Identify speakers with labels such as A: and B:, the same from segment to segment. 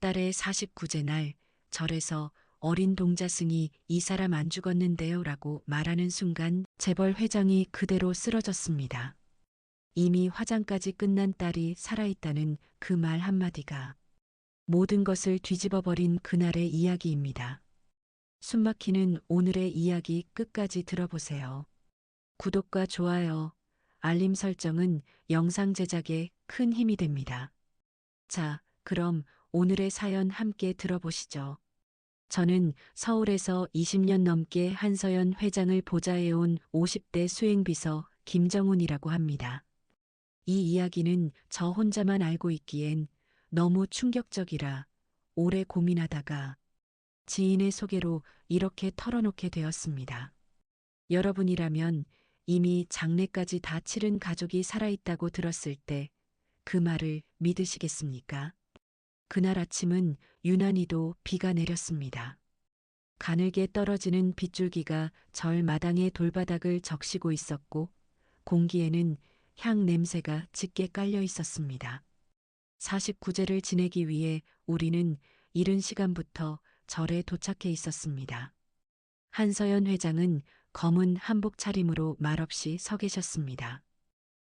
A: 달의 49째 날 절에서 어린 동자승이 이 사람 안 죽었는데요 라고 말하는 순간 재벌 회장이 그대로 쓰러졌습니다. 이미 화장까지 끝난 딸이 살아있다는 그 말 한마디가 모든 것을 뒤집어버린 그날의 이야기입니다. 숨막히는 오늘의 이야기 끝까지 들어보세요. 구독과 좋아요, 알림 설정은 영상 제작에 큰 힘이 됩니다. 자, 그럼 오늘의 사연 함께 들어보시죠. 저는 서울에서 20년 넘게 한서연 회장을 보좌해온 50대 수행비서 김정훈이라고 합니다. 이 이야기는 저 혼자만 알고 있기엔 너무 충격적이라 오래 고민하다가 지인의 소개로 이렇게 털어놓게 되었습니다. 여러분이라면 이미 장례까지 다 치른 가족이 살아있다고 들었을 때 그 말을 믿으시겠습니까? 그날 아침은 유난히도 비가 내렸습니다. 가늘게 떨어지는 빗줄기가 절 마당의 돌바닥을 적시고 있었고 공기에는 향 냄새가 짙게 깔려 있었습니다. 49제를 지내기 위해 우리는 이른 시간부터 절에 도착해 있었습니다. 한서연 회장은 검은 한복 차림으로 말없이 서 계셨습니다.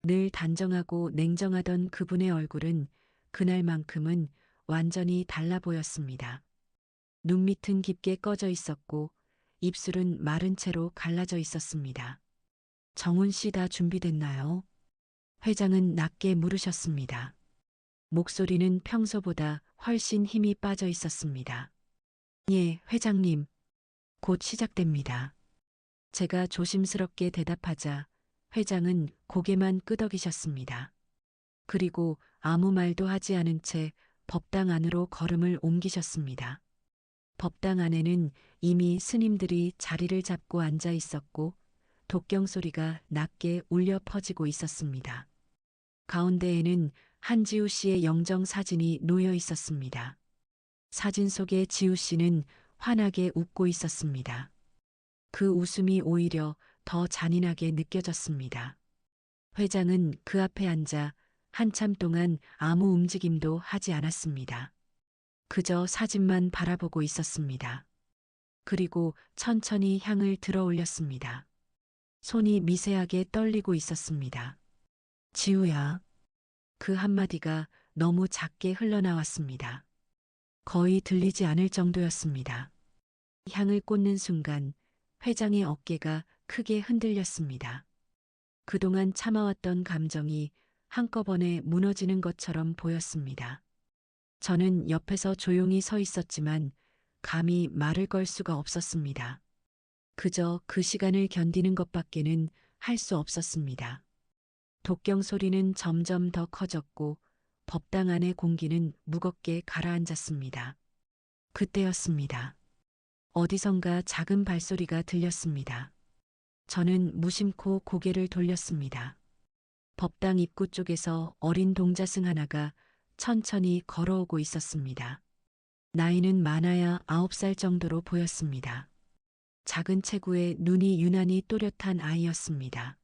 A: 늘 단정하고 냉정하던 그분의 얼굴은 그날만큼은 완전히 달라 보였습니다. 눈밑은 깊게 꺼져 있었고 입술은 마른 채로 갈라져 있었습니다. 정훈 씨 다 준비됐나요? 회장은 낮게 물으셨습니다. 목소리는 평소보다 훨씬 힘이 빠져 있었습니다. 예, 회장님. 곧 시작됩니다. 제가 조심스럽게 대답하자 회장은 고개만 끄덕이셨습니다. 그리고 아무 말도 하지 않은 채 법당 안으로 걸음을 옮기셨습니다. 법당 안에는 이미 스님들이 자리를 잡고 앉아 있었고 독경 소리가 낮게 울려 퍼지고 있었습니다. 가운데에는 한지우 씨의 영정 사진이 놓여 있었습니다. 사진 속의 지우 씨는 환하게 웃고 있었습니다. 그 웃음이 오히려 더 잔인하게 느껴졌습니다. 회장은 그 앞에 앉아 한참 동안 아무 움직임도 하지 않았습니다. 그저 사진만 바라보고 있었습니다. 그리고 천천히 향을 들어 올렸습니다. 손이 미세하게 떨리고 있었습니다. 지우야. 그 한마디가 너무 작게 흘러나왔습니다. 거의 들리지 않을 정도였습니다. 향을 꽂는 순간 회장의 어깨가 크게 흔들렸습니다. 그동안 참아왔던 감정이 한꺼번에 무너지는 것처럼 보였습니다. 저는 옆에서 조용히 서 있었지만 감히 말을 걸 수가 없었습니다. 그저 그 시간을 견디는 것밖에는 할 수 없었습니다. 독경 소리는 점점 더 커졌고 법당 안의 공기는 무겁게 가라앉았습니다. 그때였습니다. 어디선가 작은 발소리가 들렸습니다. 저는 무심코 고개를 돌렸습니다. 법당 입구 쪽에서 어린 동자승 하나가 천천히 걸어오고 있었습니다. 나이는 많아야 9살 정도로 보였습니다. 작은 체구에 눈이 유난히 또렷한 아이였습니다.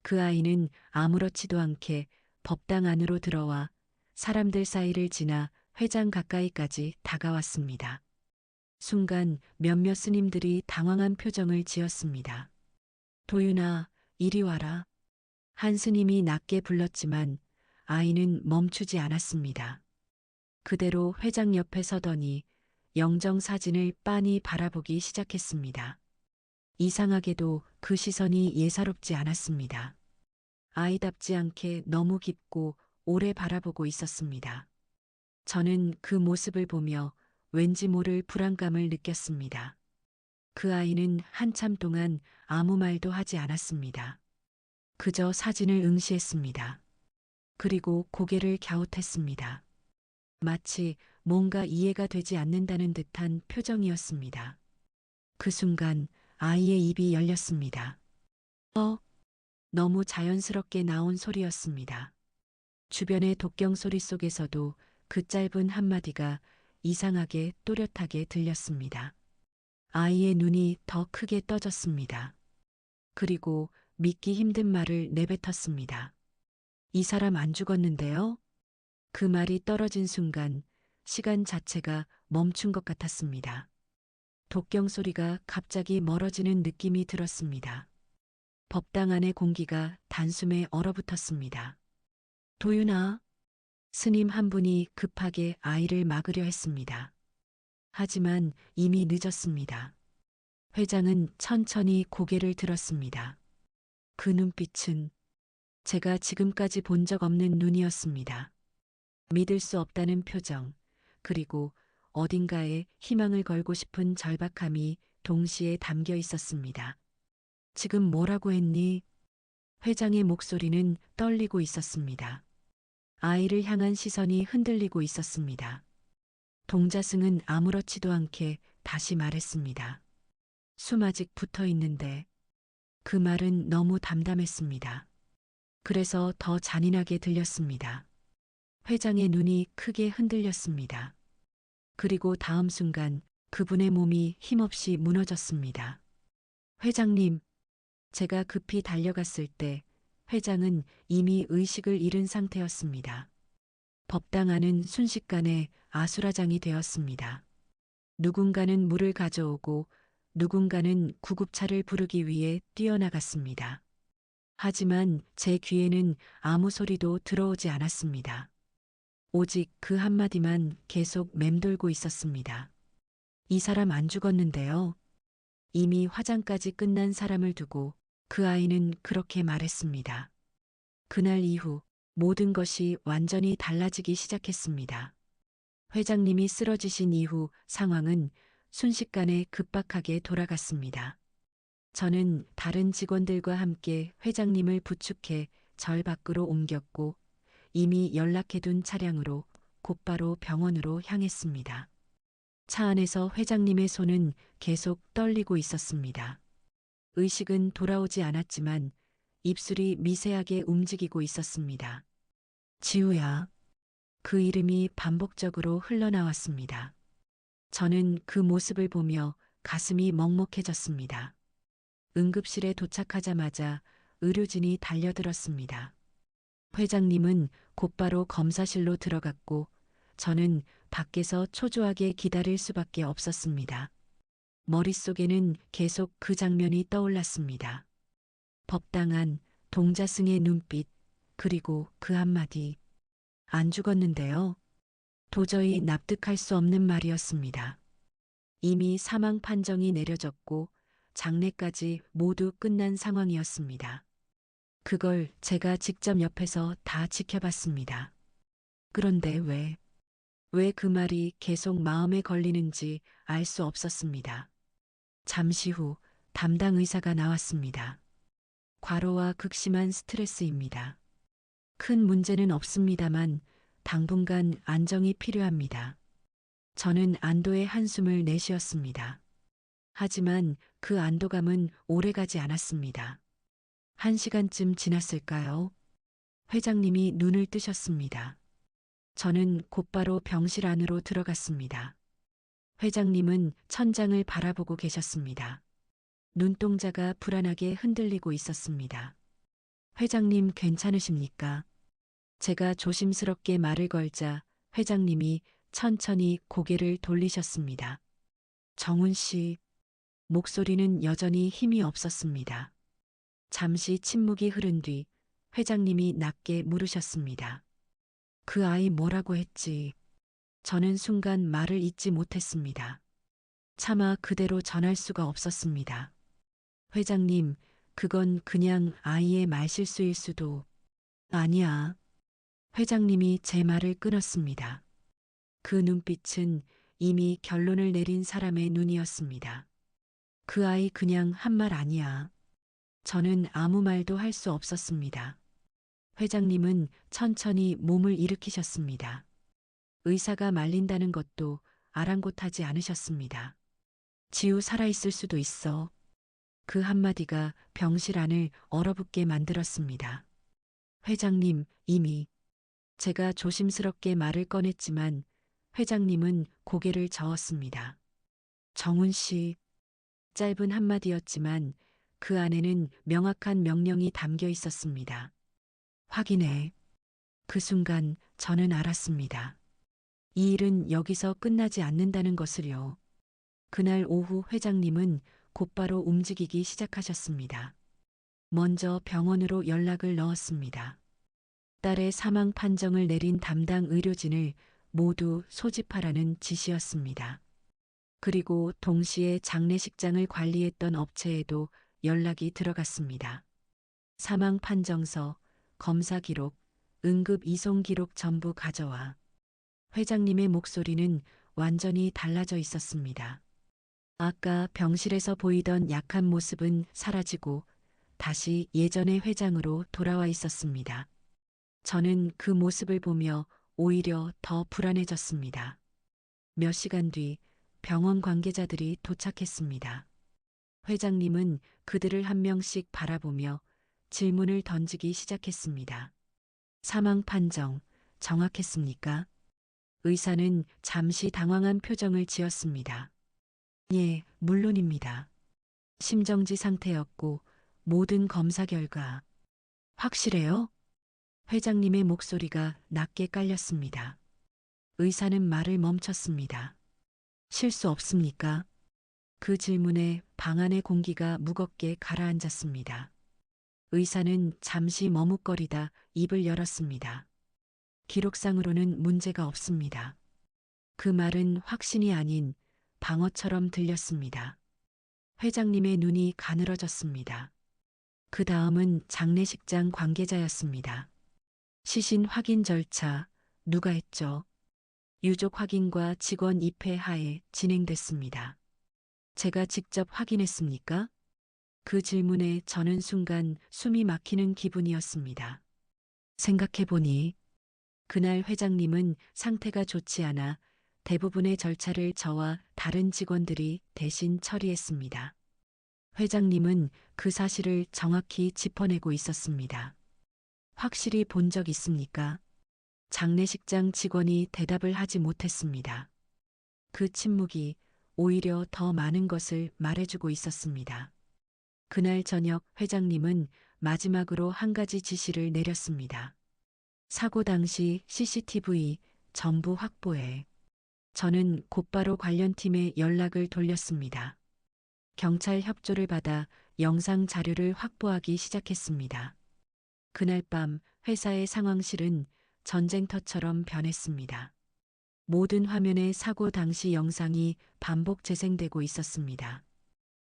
A: 그 아이는 아무렇지도 않게 법당 안으로 들어와 사람들 사이를 지나 회장 가까이까지 다가왔습니다. 순간 몇몇 스님들이 당황한 표정을 지었습니다. 도윤아, 이리 와라. 한 스님이 낮게 불렀지만 아이는 멈추지 않았습니다. 그대로 회장 옆에 서더니 영정 사진을 빤히 바라보기 시작했습니다. 이상하게도 그 시선이 예사롭지 않았습니다. 아이답지 않게 너무 깊고 오래 바라보고 있었습니다. 저는 그 모습을 보며 왠지 모를 불안감을 느꼈습니다. 그 아이는 한참 동안 아무 말도 하지 않았습니다. 그저 사진을 응시했습니다. 그리고 고개를 갸웃했습니다. 마치 뭔가 이해가 되지 않는다는 듯한 표정이었습니다. 그 순간 아이의 입이 열렸습니다. 너무 자연스럽게 나온 소리였습니다. 주변의 독경 소리 속에서도 그 짧은 한마디가 이상하게 또렷하게 들렸습니다. 아이의 눈이 더 크게 떠졌습니다. 그리고 믿기 힘든 말을 내뱉었습니다. 이 사람 안 죽었는데요? 그 말이 떨어진 순간 시간 자체가 멈춘 것 같았습니다. 독경 소리가 갑자기 멀어지는 느낌이 들었습니다. 법당 안의 공기가 단숨에 얼어붙었습니다. 도윤아, 스님 한 분이 급하게 아이를 막으려 했습니다. 하지만 이미 늦었습니다. 회장은 천천히 고개를 들었습니다. 그 눈빛은 제가 지금까지 본 적 없는 눈이었습니다. 믿을 수 없다는 표정, 그리고 어딘가에 희망을 걸고 싶은 절박함이 동시에 담겨 있었습니다. 지금 뭐라고 했니? 회장의 목소리는 떨리고 있었습니다. 아이를 향한 시선이 흔들리고 있었습니다. 동자승은 아무렇지도 않게 다시 말했습니다. 숨 아직 붙어 있는데 그 말은 너무 담담했습니다. 그래서 더 잔인하게 들렸습니다. 회장의 눈이 크게 흔들렸습니다. 그리고 다음 순간 그분의 몸이 힘없이 무너졌습니다. 회장님, 제가 급히 달려갔을 때 회장은 이미 의식을 잃은 상태였습니다. 법당 안은 순식간에 아수라장이 되었습니다. 누군가는 물을 가져오고 누군가는 구급차를 부르기 위해 뛰어나갔습니다. 하지만 제 귀에는 아무 소리도 들어오지 않았습니다. 오직 그 한마디만 계속 맴돌고 있었습니다. 이 사람 안 죽었는데요. 이미 화장까지 끝난 사람을 두고 그 아이는 그렇게 말했습니다. 그날 이후 모든 것이 완전히 달라지기 시작했습니다. 회장님이 쓰러지신 이후 상황은 순식간에 급박하게 돌아갔습니다. 저는 다른 직원들과 함께 회장님을 부축해 절 밖으로 옮겼고 이미 연락해둔 차량으로 곧바로 병원으로 향했습니다. 차 안에서 회장님의 손은 계속 떨리고 있었습니다. 의식은 돌아오지 않았지만 입술이 미세하게 움직이고 있었습니다. 지우야. 그 이름이 반복적으로 흘러나왔습니다. 저는 그 모습을 보며 가슴이 먹먹해졌습니다. 응급실에 도착하자마자 의료진이 달려들었습니다. 회장님은 곧바로 검사실로 들어갔고 저는 밖에서 초조하게 기다릴 수밖에 없었습니다. 머릿속에는 계속 그 장면이 떠올랐습니다. 법당 안 동자승의 눈빛, 그리고 그 한마디. 안 죽었는데요. 도저히 납득할 수 없는 말이었습니다. 이미 사망 판정이 내려졌고 장례까지 모두 끝난 상황이었습니다. 그걸 제가 직접 옆에서 다 지켜봤습니다. 그런데 왜 그 말이 계속 마음에 걸리는지 알 수 없었습니다. 잠시 후 담당 의사가 나왔습니다. 과로와 극심한 스트레스입니다. 큰 문제는 없습니다만 당분간 안정이 필요합니다. 저는 안도의 한숨을 내쉬었습니다. 하지만 그 안도감은 오래가지 않았습니다. 1시간쯤 지났을까요? 회장님이 눈을 뜨셨습니다. 저는 곧바로 병실 안으로 들어갔습니다. 회장님은 천장을 바라보고 계셨습니다. 눈동자가 불안하게 흔들리고 있었습니다. 회장님 괜찮으십니까? 제가 조심스럽게 말을 걸자 회장님이 천천히 고개를 돌리셨습니다. 정훈 씨, 목소리는 여전히 힘이 없었습니다. 잠시 침묵이 흐른 뒤 회장님이 낮게 물으셨습니다. 그 아이 뭐라고 했지? 저는 순간 말을 잇지 못했습니다. 차마 그대로 전할 수가 없었습니다. 회장님, 그건 그냥 아이의 말실수일 수도. 아니야. 회장님이 제 말을 끊었습니다. 그 눈빛은 이미 결론을 내린 사람의 눈이었습니다. 그 아이 그냥 한 말 아니야. 저는 아무 말도 할 수 없었습니다. 회장님은 천천히 몸을 일으키셨습니다. 의사가 말린다는 것도 아랑곳하지 않으셨습니다. 지우 살아있을 수도 있어. 그 한마디가 병실 안을 얼어붙게 만들었습니다. 회장님, 이미. 제가 조심스럽게 말을 꺼냈지만 회장님은 고개를 저었습니다. 정훈 씨, 짧은 한마디였지만 그 안에는 명확한 명령이 담겨 있었습니다. 확인해. 그 순간 저는 알았습니다. 이 일은 여기서 끝나지 않는다는 것을요. 그날 오후 회장님은 곧바로 움직이기 시작하셨습니다. 먼저 병원으로 연락을 넣었습니다. 딸의 사망 판정을 내린 담당 의료진을 모두 소집하라는 지시였습니다. 그리고 동시에 장례식장을 관리했던 업체에도 연락이 들어갔습니다. 사망 판정서, 검사 기록, 응급 이송 기록 전부 가져와. 회장님의 목소리는 완전히 달라져 있었습니다. 아까 병실에서 보이던 약한 모습은 사라지고 다시 예전의 회장으로 돌아와 있었습니다. 저는 그 모습을 보며 오히려 더 불안해졌습니다. 몇 시간 뒤 병원 관계자들이 도착했습니다. 회장님은 그들을 한 명씩 바라보며 질문을 던지기 시작했습니다. 사망 판정 정확했습니까? 의사는 잠시 당황한 표정을 지었습니다. 예, 물론입니다. 심정지 상태였고 모든 검사 결과 확실해요? 회장님의 목소리가 낮게 깔렸습니다. 의사는 말을 멈췄습니다. 실수 없습니까? 그 질문에 방 안의 공기가 무겁게 가라앉았습니다. 의사는 잠시 머뭇거리다 입을 열었습니다. 기록상으로는 문제가 없습니다. 그 말은 확신이 아닌 방어처럼 들렸습니다. 회장님의 눈이 가늘어졌습니다. 그 다음은 장례식장 관계자였습니다. 시신 확인 절차 누가 했죠? 유족 확인과 직원 입회 하에 진행됐습니다. 제가 직접 확인했습니까? 그 질문에 저는 순간 숨이 막히는 기분이었습니다. 생각해보니 그날 회장님은 상태가 좋지 않아 대부분의 절차를 저와 다른 직원들이 대신 처리했습니다. 회장님은 그 사실을 정확히 짚어내고 있었습니다. 확실히 본 적 있습니까? 장례식장 직원이 대답을 하지 못했습니다. 그 침묵이 오히려 더 많은 것을 말해주고 있었습니다. 그날 저녁 회장님은 마지막으로 한 가지 지시를 내렸습니다. 사고 당시 CCTV 전부 확보해. 저는 곧바로 관련 팀에 연락을 돌렸습니다. 경찰 협조를 받아 영상 자료를 확보하기 시작했습니다. 그날 밤 회사의 상황실은 전쟁터처럼 변했습니다. 모든 화면에 사고 당시 영상이 반복 재생되고 있었습니다.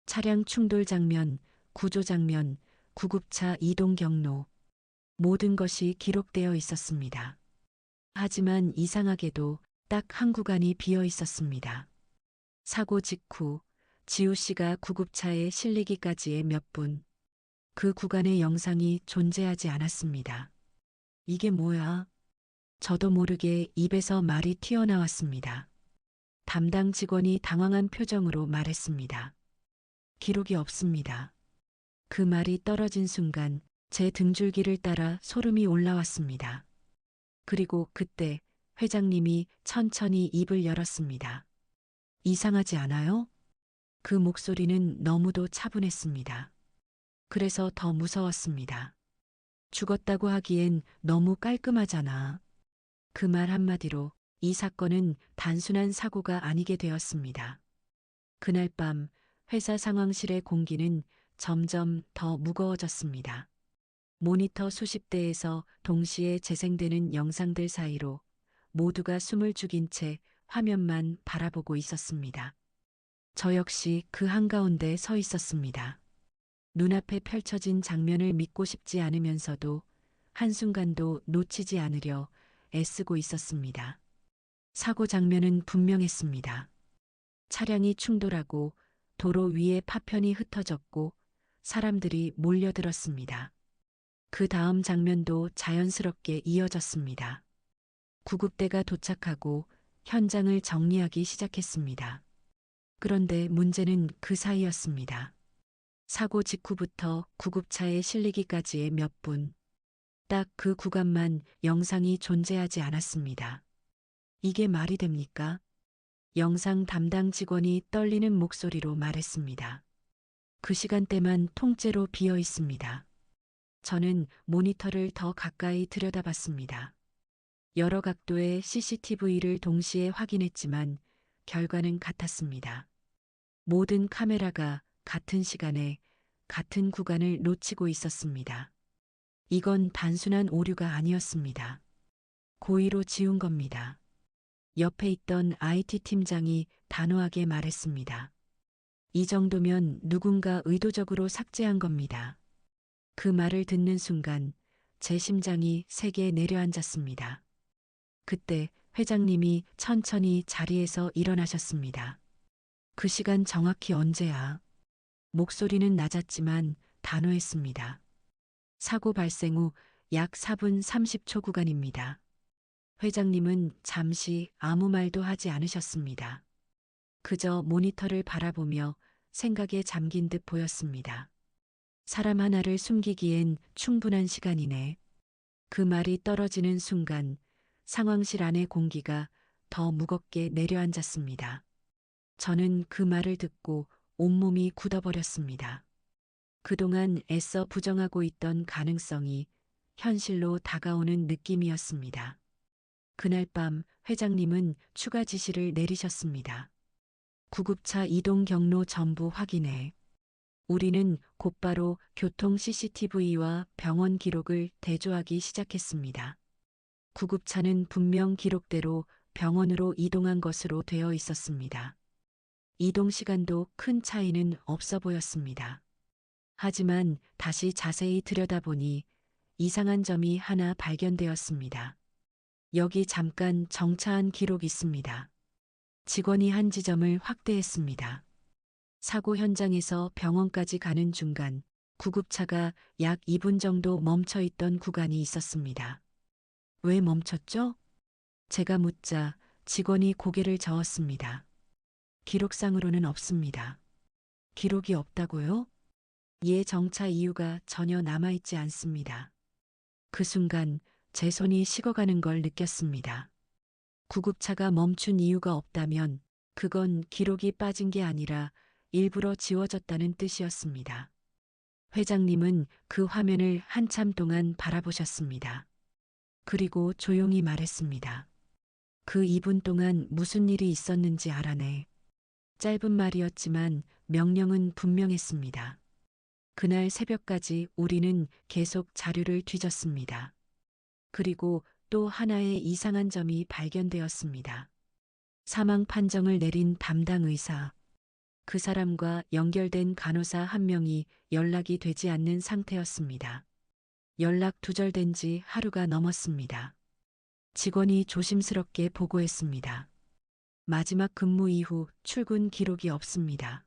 A: 차량 충돌 장면, 구조 장면, 구급차 이동 경로, 모든 것이 기록되어 있었습니다. 하지만 이상하게도 딱 한 구간이 비어 있었습니다. 사고 직후 지우 씨가 구급차에 실리기까지의 몇 분, 그 구간의 영상이 존재하지 않았습니다. 이게 뭐야? 저도 모르게 입에서 말이 튀어나왔습니다. 담당 직원이 당황한 표정으로 말했습니다. 기록이 없습니다. 그 말이 떨어진 순간 제 등줄기를 따라 소름이 올라왔습니다. 그리고 그때 회장님이 천천히 입을 열었습니다. 이상하지 않아요? 그 목소리는 너무도 차분했습니다. 그래서 더 무서웠습니다. 죽었다고 하기엔 너무 깔끔하잖아. 그 말 한마디로 이 사건은 단순한 사고가 아니게 되었습니다. 그날 밤 회사 상황실의 공기는 점점 더 무거워졌습니다. 모니터 수십 대에서 동시에 재생되는 영상들 사이로 모두가 숨을 죽인 채 화면만 바라보고 있었습니다. 저 역시 그 한가운데 서 있었습니다. 눈앞에 펼쳐진 장면을 믿고 싶지 않으면서도 한순간도 놓치지 않으려 애쓰고 있었습니다. 사고 장면은 분명했습니다. 차량이 충돌하고 도로 위에 파편이 흩어졌고 사람들이 몰려들었습니다. 그 다음 장면도 자연스럽게 이어졌습니다. 구급대가 도착하고 현장을 정리하기 시작했습니다. 그런데 문제는 그 사이였습니다. 사고 직후부터 구급차에 실리기까지의 몇 분, 딱 그 구간만 영상이 존재하지 않았습니다. 이게 말이 됩니까? 영상 담당 직원이 떨리는 목소리로 말했습니다. 그 시간대만 통째로 비어 있습니다. 저는 모니터를 더 가까이 들여다봤습니다. 여러 각도의 CCTV를 동시에 확인했지만 결과는 같았습니다. 모든 카메라가 같은 시간에 같은 구간을 놓치고 있었습니다. 이건 단순한 오류가 아니었습니다. 고의로 지운 겁니다. 옆에 있던 IT 팀장이 단호하게 말했습니다. 이 정도면 누군가 의도적으로 삭제한 겁니다. 그 말을 듣는 순간 제 심장이 세게 내려앉았습니다. 그때 회장님이 천천히 자리에서 일어나셨습니다. 그 시간 정확히 언제야? 목소리는 낮았지만 단호했습니다. 사고 발생 후 약 4분 30초 구간입니다. 회장님은 잠시 아무 말도 하지 않으셨습니다. 그저 모니터를 바라보며 생각에 잠긴 듯 보였습니다. 사람 하나를 숨기기엔 충분한 시간이네. 그 말이 떨어지는 순간 상황실 안의 공기가 더 무겁게 내려앉았습니다. 저는 그 말을 듣고 온몸이 굳어버렸습니다. 그동안 애써 부정하고 있던 가능성이 현실로 다가오는 느낌이었습니다. 그날 밤 회장님은 추가 지시를 내리셨습니다. 구급차 이동 경로 전부 확인해. 우리는 곧바로 교통 CCTV와 병원 기록을 대조하기 시작했습니다. 구급차는 분명 기록대로 병원으로 이동한 것으로 되어 있었습니다. 이동 시간도 큰 차이는 없어 보였습니다. 하지만 다시 자세히 들여다보니 이상한 점이 하나 발견되었습니다. 여기 잠깐 정차한 기록이 있습니다. 직원이 한 지점을 확대했습니다. 사고 현장에서 병원까지 가는 중간 구급차가 약 2분 정도 멈춰 있던 구간이 있었습니다. 왜 멈췄죠? 제가 묻자 직원이 고개를 저었습니다. 기록상으로는 없습니다. 기록이 없다고요? 예, 정차 이유가 전혀 남아있지 않습니다. 그 순간 제 손이 식어가는 걸 느꼈습니다. 구급차가 멈춘 이유가 없다면 그건 기록이 빠진 게 아니라 일부러 지워졌다는 뜻이었습니다. 회장님은 그 화면을 한참 동안 바라보셨습니다. 그리고 조용히 말했습니다. 그 2분 동안 무슨 일이 있었는지 알아내. 짧은 말이었지만 명령은 분명했습니다. 그날 새벽까지 우리는 계속 자료를 뒤졌습니다. 그리고 또 하나의 이상한 점이 발견되었습니다. 사망 판정을 내린 담당 의사. 그 사람과 연결된 간호사 한 명이 연락이 되지 않는 상태였습니다. 연락 두절된 지 하루가 넘었습니다. 직원이 조심스럽게 보고했습니다. 마지막 근무 이후 출근 기록이 없습니다.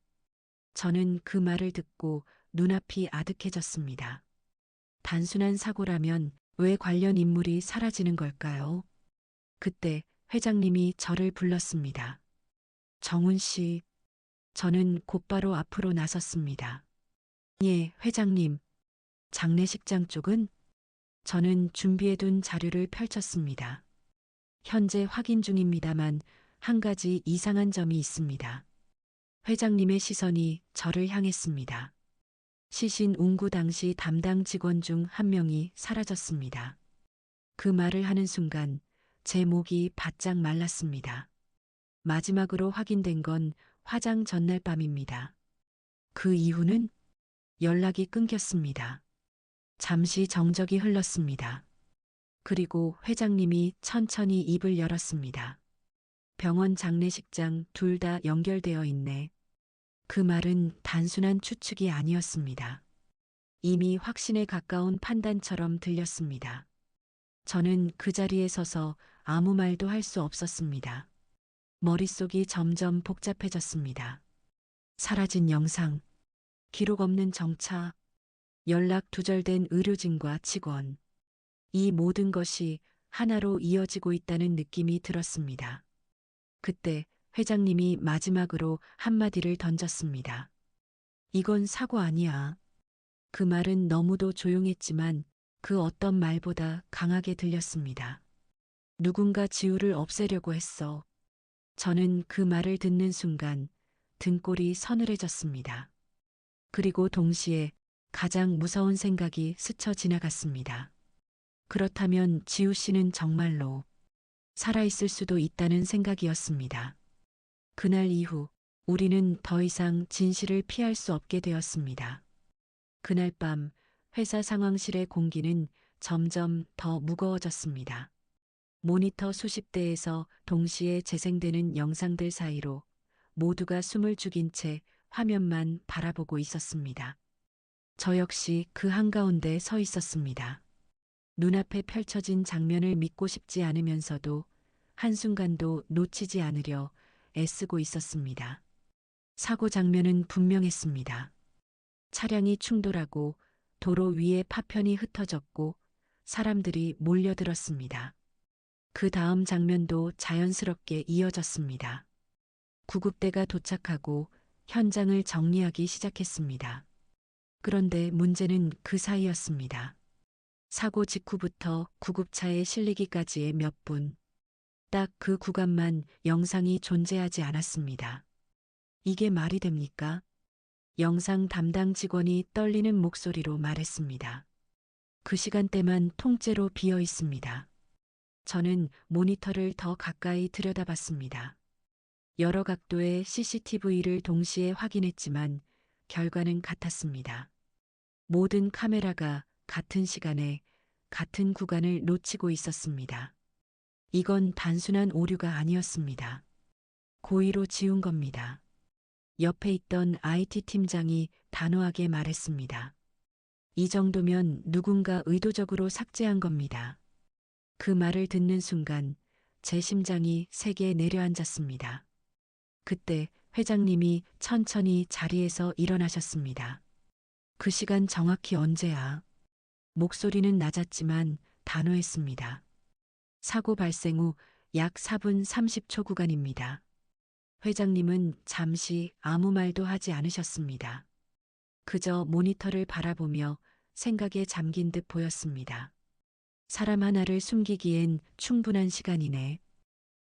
A: 저는 그 말을 듣고 눈앞이 아득해졌습니다. 단순한 사고라면 왜 관련 인물이 사라지는 걸까요? 그때 회장님이 저를 불렀습니다. 정훈 씨, 저는 곧바로 앞으로 나섰습니다. 예, 회장님. 장례식장 쪽은? 저는 준비해둔 자료를 펼쳤습니다. 현재 확인 중입니다만 한 가지 이상한 점이 있습니다. 회장님의 시선이 저를 향했습니다. 시신 운구 당시 담당 직원 중 한 명이 사라졌습니다. 그 말을 하는 순간 제 목이 바짝 말랐습니다. 마지막으로 확인된 건 화장 전날 밤입니다. 그 이후는 연락이 끊겼습니다. 잠시 정적이 흘렀습니다. 그리고 회장님이 천천히 입을 열었습니다. 병원 장례식장 둘 다 연결되어 있네. 그 말은 단순한 추측이 아니었습니다. 이미 확신에 가까운 판단처럼 들렸습니다. 저는 그 자리에 서서 아무 말도 할 수 없었습니다. 머릿속이 점점 복잡해졌습니다. 사라진 영상, 기록 없는 정차, 연락 두절된 의료진과 직원. 이 모든 것이 하나로 이어지고 있다는 느낌이 들었습니다. 그때 회장님이 마지막으로 한마디를 던졌습니다. 이건 사고 아니야. 그 말은 너무도 조용했지만 그 어떤 말보다 강하게 들렸습니다. 누군가 지우를 없애려고 했어. 저는 그 말을 듣는 순간 등골이 서늘해졌습니다. 그리고 동시에 가장 무서운 생각이 스쳐 지나갔습니다. 그렇다면 지우 씨는 정말로 살아있을 수도 있다는 생각이었습니다. 그날 이후 우리는 더 이상 진실을 피할 수 없게 되었습니다. 그날 밤 회사 상황실의 공기는 점점 더 무거워졌습니다. 모니터 수십 대에서 동시에 재생되는 영상들 사이로 모두가 숨을 죽인 채 화면만 바라보고 있었습니다. 저 역시 그 한가운데 서 있었습니다. 눈앞에 펼쳐진 장면을 믿고 싶지 않으면서도 한순간도 놓치지 않으려 애쓰고 있었습니다. 사고 장면은 분명했습니다. 차량이 충돌하고 도로 위에 파편이 흩어졌고 사람들이 몰려들었습니다. 그 다음 장면도 자연스럽게 이어졌습니다. 구급대가 도착하고 현장을 정리하기 시작했습니다. 그런데 문제는 그 사이였습니다. 사고 직후부터 구급차에 실리기까지의 몇 분, 딱 그 구간만 영상이 존재하지 않았습니다. 이게 말이 됩니까? 영상 담당 직원이 떨리는 목소리로 말했습니다. 그 시간대만 통째로 비어 있습니다. 저는 모니터를 더 가까이 들여다봤습니다. 여러 각도의 CCTV를 동시에 확인했지만 결과는 같았습니다. 모든 카메라가 같은 시간에 같은 구간을 놓치고 있었습니다. 이건 단순한 오류가 아니었습니다. 고의로 지운 겁니다. 옆에 있던 IT 팀장이 단호하게 말했습니다. 이 정도면 누군가 의도적으로 삭제한 겁니다. 그 말을 듣는 순간 제 심장이 세게 내려앉았습니다. 그때 회장님이 천천히 자리에서 일어나셨습니다. 그 시간 정확히 언제야? 목소리는 낮았지만 단호했습니다. 사고 발생 후 약 4분 30초 구간입니다. 회장님은 잠시 아무 말도 하지 않으셨습니다. 그저 모니터를 바라보며 생각에 잠긴 듯 보였습니다. 사람 하나를 숨기기엔 충분한 시간이네.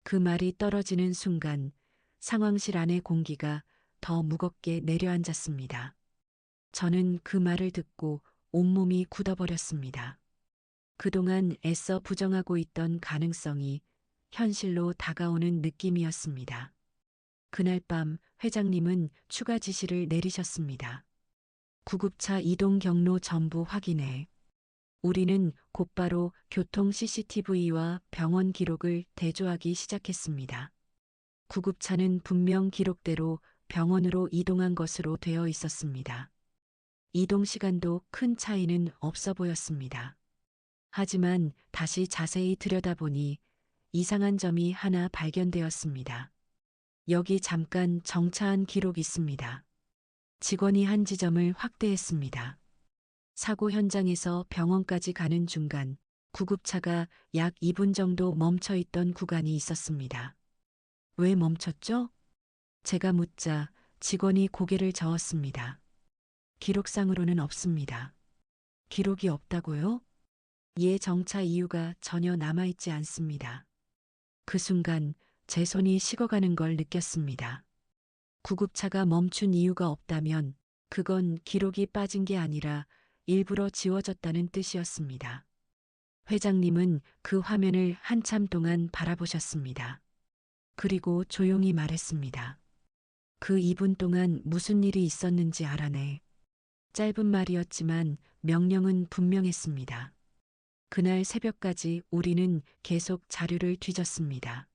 A: 그 말이 떨어지는 순간 상황실 안의 공기가 더 무겁게 내려앉았습니다. 저는 그 말을 듣고 온몸이 굳어버렸습니다. 그동안 애써 부정하고 있던 가능성이 현실로 다가오는 느낌이었습니다. 그날 밤 회장님은 추가 지시를 내리셨습니다. 구급차 이동 경로 전부 확인해. 우리는 곧바로 교통 CCTV와 병원 기록을 대조하기 시작했습니다. 구급차는 분명 기록대로 병원으로 이동한 것으로 되어 있었습니다. 이동 시간도 큰 차이는 없어 보였습니다. 하지만 다시 자세히 들여다보니 이상한 점이 하나 발견되었습니다. 여기 잠깐 정차한 기록이 있습니다. 직원이 한 지점을 확대했습니다. 사고 현장에서 병원까지 가는 중간 구급차가 약 2분 정도 멈춰 있던 구간이 있었습니다. 왜 멈췄죠? 제가 묻자 직원이 고개를 저었습니다. 기록상으로는 없습니다. 기록이 없다고요? 이에 정차 이유가 전혀 남아있지 않습니다. 그 순간 제 손이 식어가는 걸 느꼈습니다. 구급차가 멈춘 이유가 없다면 그건 기록이 빠진 게 아니라 일부러 지워졌다는 뜻이었습니다. 회장님은 그 화면을 한참 동안 바라보셨습니다. 그리고 조용히 말했습니다. 그 2분 동안 무슨 일이 있었는지 알아내. 짧은 말이었지만 명령은 분명했습니다. 그날 새벽까지 우리는 계속 자료를 뒤졌습니다.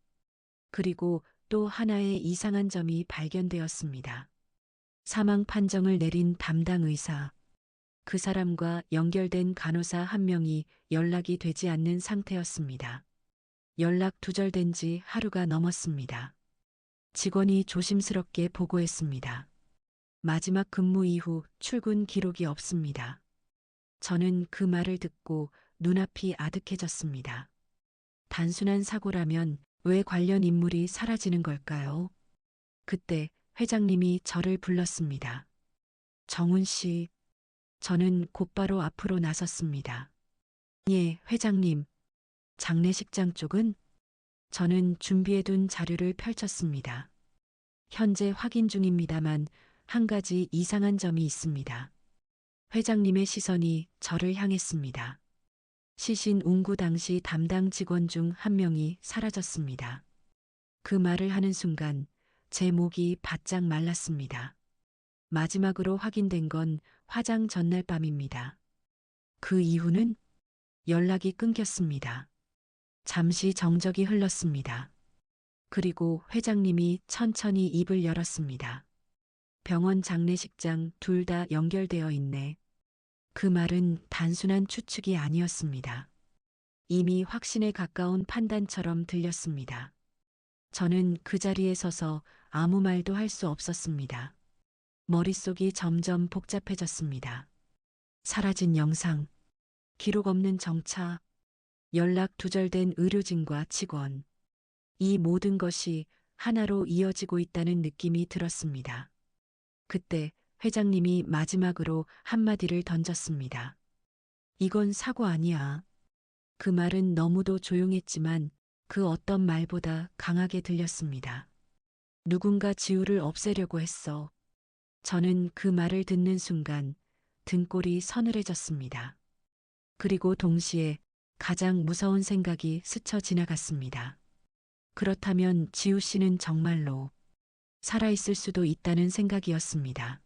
A: 그리고 또 하나의 이상한 점이 발견되었습니다. 사망 판정을 내린 담당 의사. 그 사람과 연결된 간호사 한 명이 연락이 되지 않는 상태였습니다. 연락 두절된 지 하루가 넘었습니다. 직원이 조심스럽게 보고했습니다. 마지막 근무 이후 출근 기록이 없습니다. 저는 그 말을 듣고 눈앞이 아득해졌습니다. 단순한 사고라면 왜 관련 인물이 사라지는 걸까요? 그때 회장님이 저를 불렀습니다. 정훈 씨, 저는 곧바로 앞으로 나섰습니다. 예, 회장님. 장례식장 쪽은? 저는 준비해둔 자료를 펼쳤습니다. 현재 확인 중입니다만 한 가지 이상한 점이 있습니다. 회장님의 시선이 저를 향했습니다. 시신 운구 당시 담당 직원 중 한 명이 사라졌습니다. 그 말을 하는 순간 제 목이 바짝 말랐습니다. 마지막으로 확인된 건 화장 전날 밤입니다. 그 이후는 연락이 끊겼습니다. 잠시 정적이 흘렀습니다. 그리고 회장님이 천천히 입을 열었습니다. 병원 장례식장 둘 다 연결되어 있네. 그 말은 단순한 추측이 아니었습니다. 이미 확신에 가까운 판단처럼 들렸습니다. 저는 그 자리에 서서 아무 말도 할 수 없었습니다. 머릿속이 점점 복잡해졌습니다. 사라진 영상, 기록 없는 정차, 연락 두절된 의료진과 직원. 이 모든 것이 하나로 이어지고 있다는 느낌이 들었습니다. 그때 회장님이 마지막으로 한마디를 던졌습니다. 이건 사고 아니야. 그 말은 너무도 조용했지만 그 어떤 말보다 강하게 들렸습니다. 누군가 지우를 없애려고 했어. 저는 그 말을 듣는 순간 등골이 서늘해졌습니다. 그리고 동시에 가장 무서운 생각이 스쳐 지나갔습니다. 그렇다면 지우 씨는 정말로 살아있을 수도 있다는 생각이었습니다.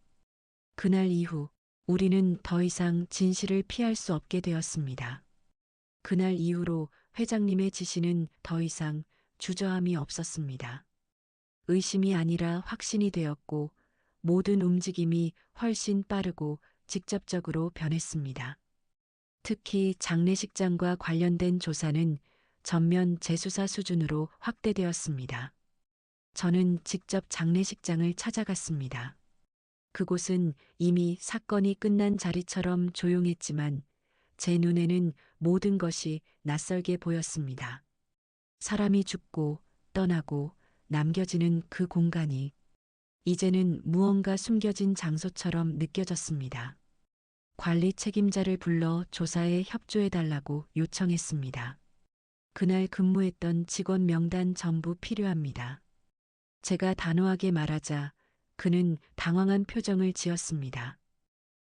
A: 그날 이후 우리는 더 이상 진실을 피할 수 없게 되었습니다. 그날 이후로 회장님의 지시는 더 이상 주저함이 없었습니다. 의심이 아니라 확신이 되었고 모든 움직임이 훨씬 빠르고 직접적으로 변했습니다. 특히 장례식장과 관련된 조사는 전면 재수사 수준으로 확대되었습니다. 저는 직접 장례식장을 찾아갔습니다. 그곳은 이미 사건이 끝난 자리처럼 조용했지만 제 눈에는 모든 것이 낯설게 보였습니다. 사람이 죽고 떠나고 남겨지는 그 공간이 이제는 무언가 숨겨진 장소처럼 느껴졌습니다. 관리 책임자를 불러 조사에 협조해달라고 요청했습니다. 그날 근무했던 직원 명단 전부 필요합니다. 제가 단호하게 말하자 그는 당황한 표정을 지었습니다.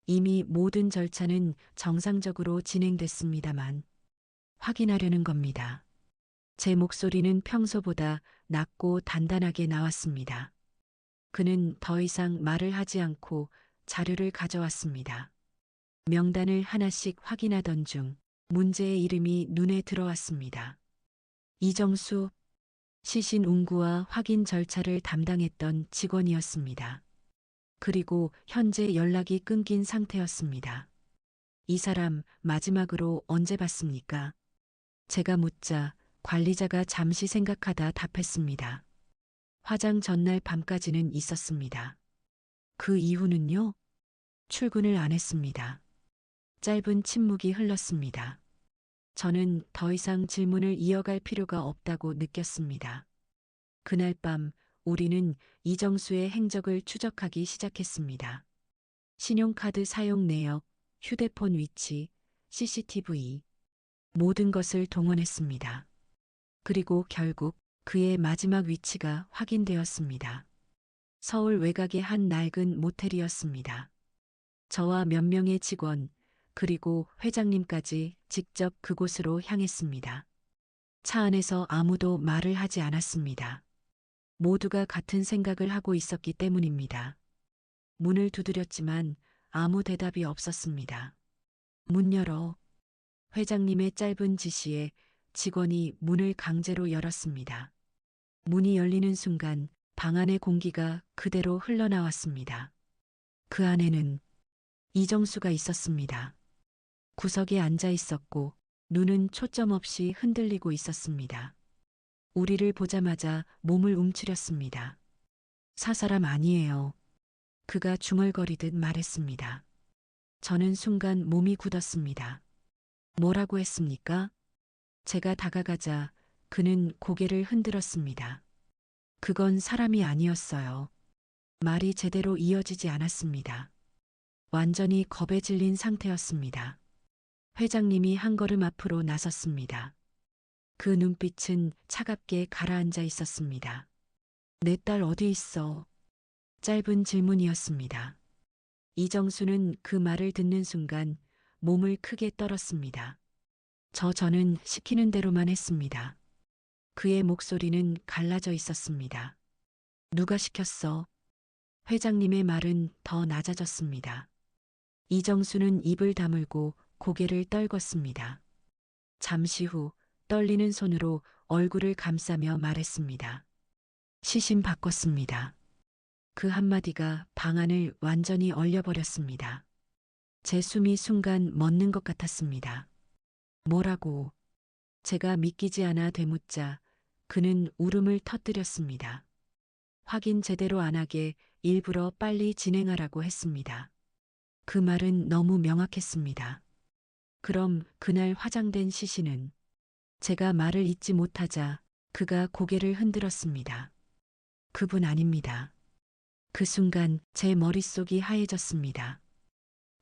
A: 이미 모든 절차는 정상적으로 진행됐습니다만 확인하려는 겁니다. 제 목소리는 평소보다 낮고 단단하게 나왔습니다. 그는 더 이상 말을 하지 않고 자료를 가져왔습니다. 명단을 하나씩 확인하던 중 문제의 이름이 눈에 들어왔습니다. 이정수, 시신 운구와 확인 절차를 담당했던 직원이었습니다. 그리고 현재 연락이 끊긴 상태였습니다. 이 사람 마지막으로 언제 봤습니까? 제가 묻자 관리자가 잠시 생각하다 답했습니다. 화장 전날 밤까지는 있었습니다. 그 이후는요? 출근을 안 했습니다. 짧은 침묵이 흘렀습니다. 저는 더 이상 질문을 이어갈 필요가 없다고 느꼈습니다. 그날 밤 우리는 이정수의 행적을 추적하기 시작했습니다. 신용카드 사용 내역, 휴대폰 위치, CCTV, 모든 것을 동원했습니다. 그리고 결국 그의 마지막 위치가 확인되었습니다. 서울 외곽의 한 낡은 모텔이었습니다. 저와 몇 명의 직원, 그리고 회장님까지 직접 그곳으로 향했습니다. 차 안에서 아무도 말을 하지 않았습니다. 모두가 같은 생각을 하고 있었기 때문입니다. 문을 두드렸지만 아무 대답이 없었습니다. 문 열어. 회장님의 짧은 지시에 직원이 문을 강제로 열었습니다. 문이 열리는 순간 방 안의 공기가 그대로 흘러나왔습니다. 그 안에는 이정수가 있었습니다. 구석에 앉아 있었고 눈은 초점 없이 흔들리고 있었습니다. 우리를 보자마자 몸을 움츠렸습니다. 사사람 아니에요. 그가 중얼거리듯 말했습니다. 저는 순간 몸이 굳었습니다. 뭐라고 했습니까? 제가 다가가자 그는 고개를 흔들었습니다. 그건 사람이 아니었어요. 말이 제대로 이어지지 않았습니다. 완전히 겁에 질린 상태였습니다. 회장님이 한 걸음 앞으로 나섰습니다. 그 눈빛은 차갑게 가라앉아 있었습니다. 내 딸 어디 있어? 짧은 질문이었습니다. 이정수는 그 말을 듣는 순간 몸을 크게 떨었습니다. 저는 시키는 대로만 했습니다. 그의 목소리는 갈라져 있었습니다. 누가 시켰어? 회장님의 말은 더 낮아졌습니다. 이정수는 입을 다물고 고개를 떨궜습니다. 잠시 후 떨리는 손으로 얼굴을 감싸며 말했습니다. 시신 바꿨습니다. 그 한마디가 방안을 완전히 얼려버렸습니다. 제 숨이 순간 멎는 것 같았습니다. 뭐라고? 제가 믿기지 않아 되묻자 그는 울음을 터뜨렸습니다. 확인 제대로 안 하게 일부러 빨리 진행하라고 했습니다. 그 말은 너무 명확했습니다. 그럼 그날 화장된 시신은? 제가 말을 잇지 못하자 그가 고개를 흔들었습니다. 그분 아닙니다. 그 순간 제 머릿속이 하얘졌습니다.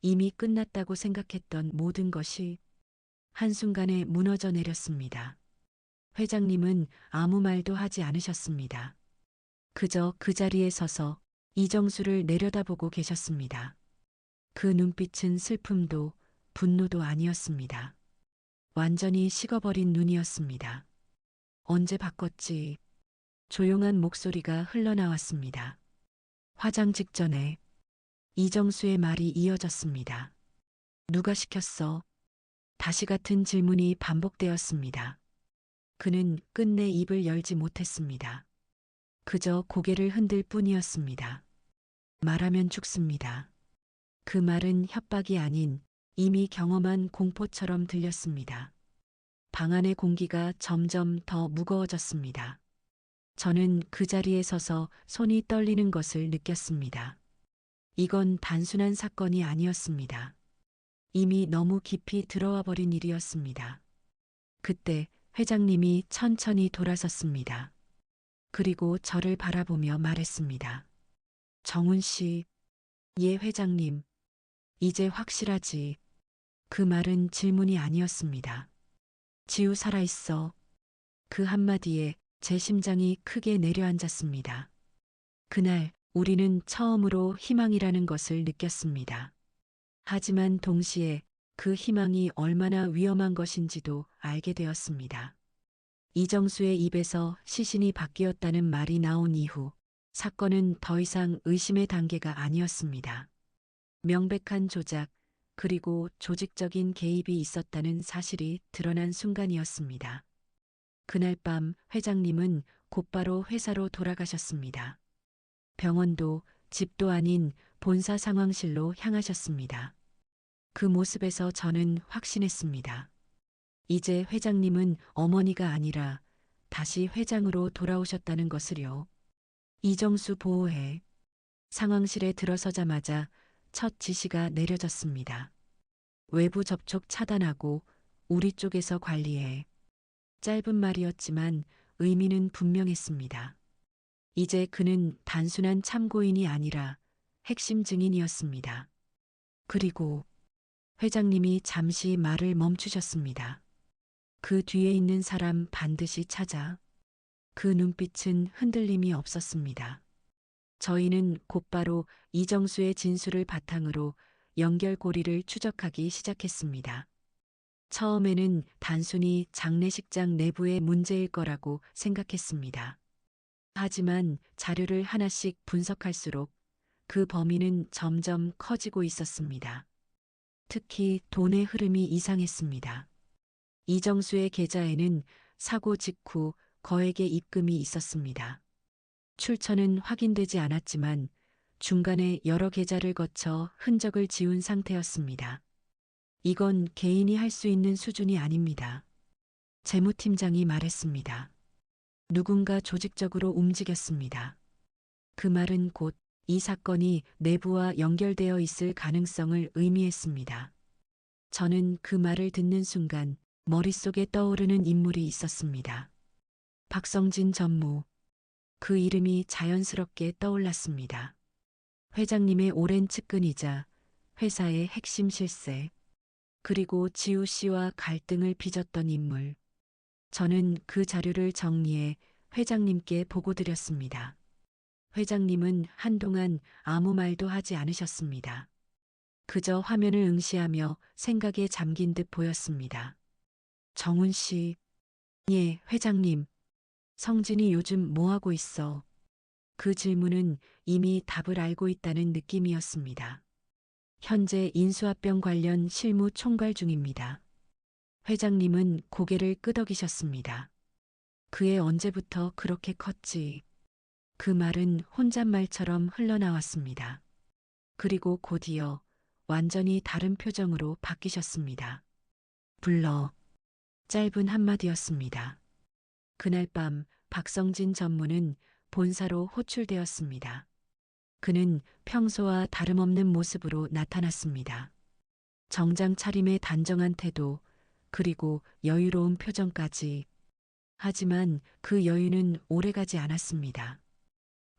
A: 이미 끝났다고 생각했던 모든 것이 한순간에 무너져 내렸습니다. 회장님은 아무 말도 하지 않으셨습니다. 그저 그 자리에 서서 이정수를 내려다보고 계셨습니다. 그 눈빛은 슬픔도 분노도 아니었습니다. 완전히 식어버린 눈이었습니다. 언제 바꿨지? 조용한 목소리가 흘러나왔습니다. 화장 직전에. 이정수의 말이 이어졌습니다. 누가 시켰어? 다시 같은 질문이 반복되었습니다. 그는 끝내 입을 열지 못했습니다. 그저 고개를 흔들 뿐이었습니다. 말하면 죽습니다. 그 말은 협박이 아닌 이미 경험한 공포처럼 들렸습니다. 방 안의 공기가 점점 더 무거워졌습니다. 저는 그 자리에 서서 손이 떨리는 것을 느꼈습니다. 이건 단순한 사건이 아니었습니다. 이미 너무 깊이 들어와 버린 일이었습니다. 그때 회장님이 천천히 돌아섰습니다. 그리고 저를 바라보며 말했습니다. 정훈 씨, 예 회장님, 이제 확실하지. 그 말은 질문이 아니었습니다. 지우 살아있어. 그 한마디에 제 심장이 크게 내려앉았습니다. 그날 우리는 처음으로 희망이라는 것을 느꼈습니다. 하지만 동시에 그 희망이 얼마나 위험한 것인지도 알게 되었습니다. 이정수의 입에서 시신이 바뀌었다는 말이 나온 이후 사건은 더 이상 의심의 단계가 아니었습니다. 명백한 조작, 그리고 조직적인 개입이 있었다는 사실이 드러난 순간이었습니다. 그날 밤 회장님은 곧바로 회사로 돌아가셨습니다. 병원도 집도 아닌 본사 상황실로 향하셨습니다. 그 모습에서 저는 확신했습니다. 이제 회장님은 어머니가 아니라 다시 회장으로 돌아오셨다는 것을요. 이정수 보호해. 상황실에 들어서자마자 첫 지시가 내려졌습니다. 외부 접촉 차단하고 우리 쪽에서 관리해. 짧은 말이었지만 의미는 분명했습니다. 이제 그는 단순한 참고인이 아니라 핵심 증인이었습니다. 그리고 회장님이 잠시 말을 멈추셨습니다. 그 뒤에 있는 사람 반드시 찾아. 그 눈빛은 흔들림이 없었습니다. 저희는 곧바로 이정수의 진술을 바탕으로 연결고리를 추적하기 시작했습니다. 처음에는 단순히 장례식장 내부의 문제일 거라고 생각했습니다. 하지만 자료를 하나씩 분석할수록 그 범위는 점점 커지고 있었습니다. 특히 돈의 흐름이 이상했습니다. 이정수의 계좌에는 사고 직후 거액의 입금이 있었습니다. 출처는 확인되지 않았지만 중간에 여러 계좌를 거쳐 흔적을 지운 상태였습니다. 이건 개인이 할 수 있는 수준이 아닙니다. 재무팀장이 말했습니다. 누군가 조직적으로 움직였습니다. 그 말은 곧 이 사건이 내부와 연결되어 있을 가능성을 의미했습니다. 저는 그 말을 듣는 순간 머릿속에 떠오르는 인물이 있었습니다. 박성진 전무. 그 이름이 자연스럽게 떠올랐습니다. 회장님의 오랜 측근이자 회사의 핵심 실세, 그리고 지우 씨와 갈등을 빚었던 인물. 저는 그 자료를 정리해 회장님께 보고드렸습니다. 회장님은 한동안 아무 말도 하지 않으셨습니다. 그저 화면을 응시하며 생각에 잠긴 듯 보였습니다. 정훈 씨. 예, 회장님. 성진이 요즘 뭐 하고 있어? 그 질문은 이미 답을 알고 있다는 느낌이었습니다. 현재 인수합병 관련 실무 총괄 중입니다. 회장님은 고개를 끄덕이셨습니다. 그애 언제부터 그렇게 컸지? 그 말은 혼잣말처럼 흘러나왔습니다. 그리고 곧이어 완전히 다른 표정으로 바뀌셨습니다. 불러. 짧은 한마디였습니다. 그날 밤 박성진 전무는 본사로 호출되었습니다. 그는 평소와 다름없는 모습으로 나타났습니다. 정장 차림의 단정한 태도, 그리고 여유로운 표정까지. 하지만 그 여유는 오래가지 않았습니다.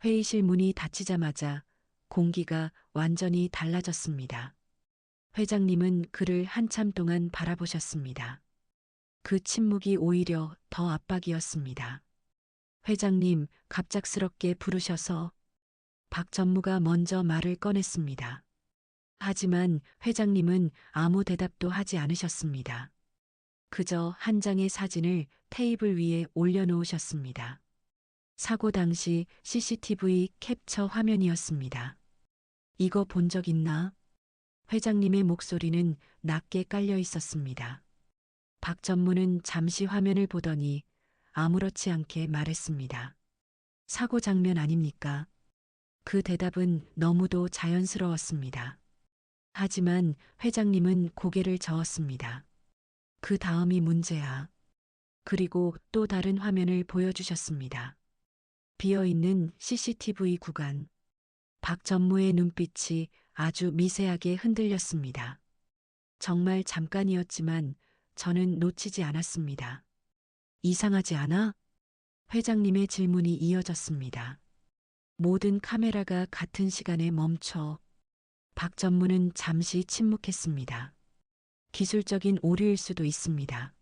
A: 회의실 문이 닫히자마자 공기가 완전히 달라졌습니다. 회장님은 그를 한참 동안 바라보셨습니다. 그 침묵이 오히려 더 압박이었습니다. 회장님, 갑작스럽게 부르셔서 박 전무가 먼저 말을 꺼냈습니다. 하지만 회장님은 아무 대답도 하지 않으셨습니다. 그저 한 장의 사진을 테이블 위에 올려놓으셨습니다. 사고 당시 CCTV 캡처 화면이었습니다. 이거 본 적 있나? 회장님의 목소리는 낮게 깔려 있었습니다. 박 전무는 잠시 화면을 보더니 아무렇지 않게 말했습니다. 사고 장면 아닙니까? 그 대답은 너무도 자연스러웠습니다. 하지만 회장님은 고개를 저었습니다. 그 다음이 문제야. 그리고 또 다른 화면을 보여주셨습니다. 비어있는 CCTV 구간. 박 전무의 눈빛이 아주 미세하게 흔들렸습니다. 정말 잠깐이었지만 저는 놓치지 않았습니다. 이상하지 않아? 회장님의 질문이 이어졌습니다. 모든 카메라가 같은 시간에 멈춰. 박 전무는 잠시 침묵했습니다. 기술적인 오류일 수도 있습니다.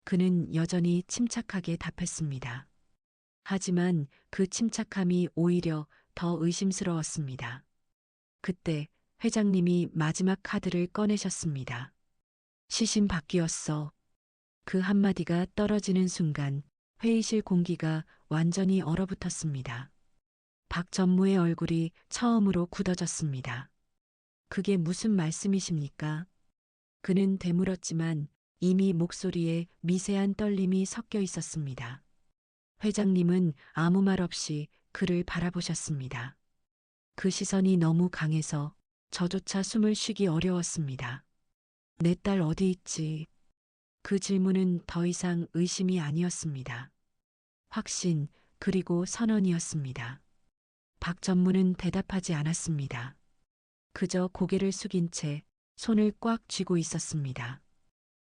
A: 그는 여전히 침착하게 답했습니다. 하지만 그 침착함이 오히려 더 의심스러웠습니다. 그때 회장님이 마지막 카드를 꺼내셨습니다. 시신 바뀌었어. 그 한마디가 떨어지는 순간 회의실 공기가 완전히 얼어붙었습니다. 박 전무의 얼굴이 처음으로 굳어졌습니다. 그게 무슨 말씀이십니까? 그는 되물었지만 이미 목소리에 미세한 떨림이 섞여 있었습니다. 회장님은 아무 말 없이 그를 바라보셨습니다. 그 시선이 너무 강해서 저조차 숨을 쉬기 어려웠습니다. 내 딸 어디 있지? 그 질문은 더 이상 의심이 아니었습니다. 확신, 그리고 선언이었습니다. 박 전무는 대답하지 않았습니다. 그저 고개를 숙인 채 손을 꽉 쥐고 있었습니다.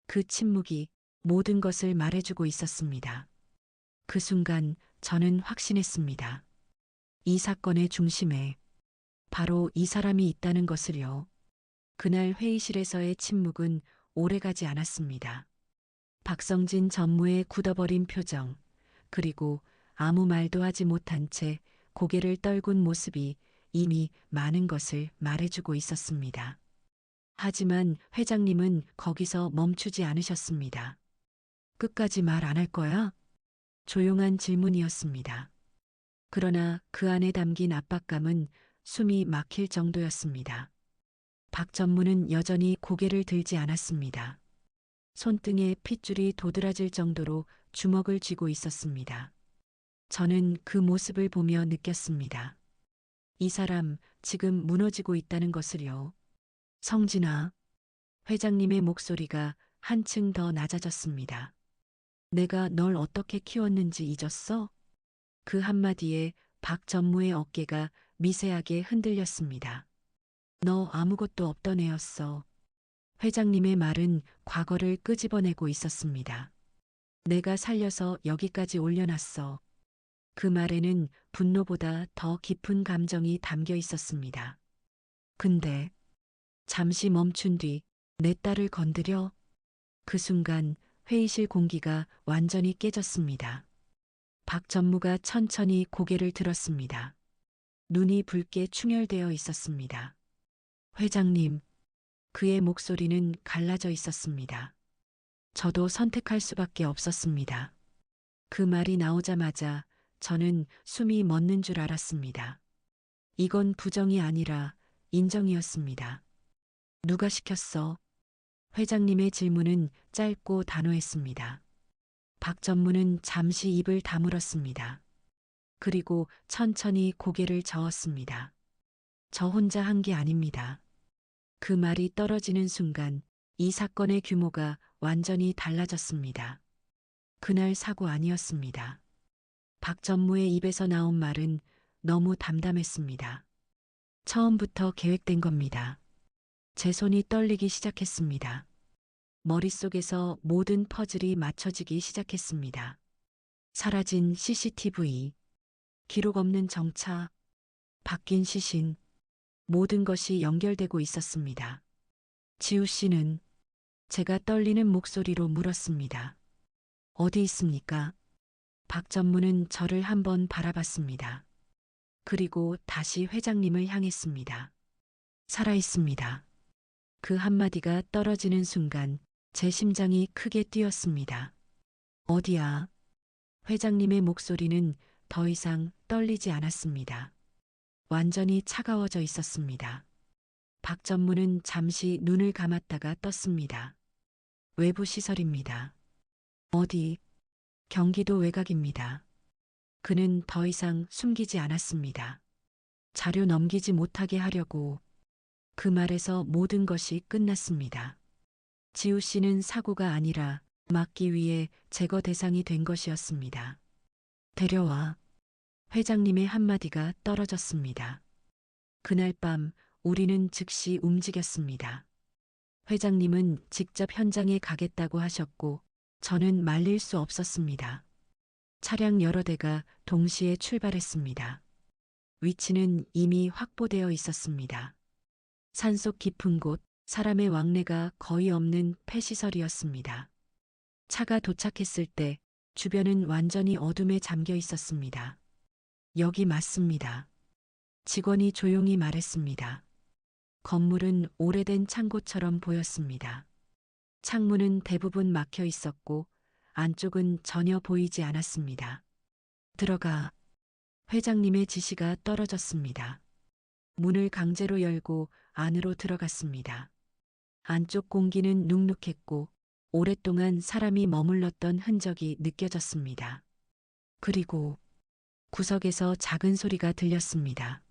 A: 그 침묵이 모든 것을 말해주고 있었습니다. 그 순간 저는 확신했습니다. 이 사건의 중심에 바로 이 사람이 있다는 것을요. 그날 회의실에서의 침묵은 오래가지 않았습니다. 박성진 전무의 굳어버린 표정, 그리고 아무 말도 하지 못한 채 고개를 떨군 모습이 이미 많은 것을 말해주고 있었습니다. 하지만 회장님은 거기서 멈추지 않으셨습니다. 끝까지 말 안 할 거야? 조용한 질문이었습니다. 그러나 그 안에 담긴 압박감은 숨이 막힐 정도였습니다. 박 전무는 여전히 고개를 들지 않았습니다. 손등에 핏줄이 도드라질 정도로 주먹을 쥐고 있었습니다. 저는 그 모습을 보며 느꼈습니다. 이 사람 지금 무너지고 있다는 것을요. 성진아, 회장님의 목소리가 한층 더 낮아졌습니다. 내가 널 어떻게 키웠는지 잊었어? 그 한마디에 박 전무의 어깨가 미세하게 흔들렸습니다. 너 아무것도 없던 애였어. 회장님의 말은 과거를 끄집어내고 있었습니다. 내가 살려서 여기까지 올려놨어. 그 말에는 분노보다 더 깊은 감정이 담겨 있었습니다. 근데 잠시 멈춘 뒤 내 딸을 건드려? 그 순간 회의실 공기가 완전히 깨졌습니다. 박 전무가 천천히 고개를 들었습니다. 눈이 붉게 충혈되어 있었습니다. 회장님, 그의 목소리는 갈라져 있었습니다. 저도 선택할 수밖에 없었습니다. 그 말이 나오자마자 저는 숨이 멎는 줄 알았습니다. 이건 부정이 아니라 인정이었습니다. 누가 시켰어? 회장님의 질문은 짧고 단호했습니다. 박 전무는 잠시 입을 다물었습니다. 그리고 천천히 고개를 저었습니다. 저 혼자 한 게 아닙니다. 그 말이 떨어지는 순간 이 사건의 규모가 완전히 달라졌습니다. 그날 사고 아니었습니다. 박 전무의 입에서 나온 말은 너무 담담했습니다. 처음부터 계획된 겁니다. 제 손이 떨리기 시작했습니다. 머릿속에서 모든 퍼즐이 맞춰지기 시작했습니다. 사라진 CCTV, 기록 없는 정차, 바뀐 시신, 모든 것이 연결되고 있었습니다. 지우 씨는 제가 떨리는 목소리로 물었습니다. 어디 있습니까? 박 전무는 저를 한번 바라봤습니다. 그리고 다시 회장님을 향했습니다. 살아 있습니다. 그 한마디가 떨어지는 순간 제 심장이 크게 뛰었습니다. 어디야? 회장님의 목소리는 더 이상 떨리지 않았습니다. 완전히 차가워져 있었습니다. 박 전무는 잠시 눈을 감았다가 떴습니다. 외부 시설입니다. 어디? 경기도 외곽입니다. 그는 더 이상 숨기지 않았습니다. 자료 넘기지 못하게 하려고. 그 말에서 모든 것이 끝났습니다. 지우 씨는 사고가 아니라 막기 위해 제거 대상이 된 것이었습니다. 데려와. 회장님의 한마디가 떨어졌습니다. 그날 밤 우리는 즉시 움직였습니다. 회장님은 직접 현장에 가겠다고 하셨고 저는 말릴 수 없었습니다. 차량 여러 대가 동시에 출발했습니다. 위치는 이미 확보되어 있었습니다. 산속 깊은 곳, 사람의 왕래가 거의 없는 폐시설이었습니다. 차가 도착했을 때 주변은 완전히 어둠에 잠겨 있었습니다. 여기 맞습니다. 직원이 조용히 말했습니다. 건물은 오래된 창고처럼 보였습니다. 창문은 대부분 막혀 있었고 안쪽은 전혀 보이지 않았습니다. 들어가. 회장님의 지시가 떨어졌습니다. 문을 강제로 열고 안으로 들어갔습니다. 안쪽 공기는 눅눅했고 오랫동안 사람이 머물렀던 흔적이 느껴졌습니다. 그리고 구석에서 작은 소리가 들렸습니다.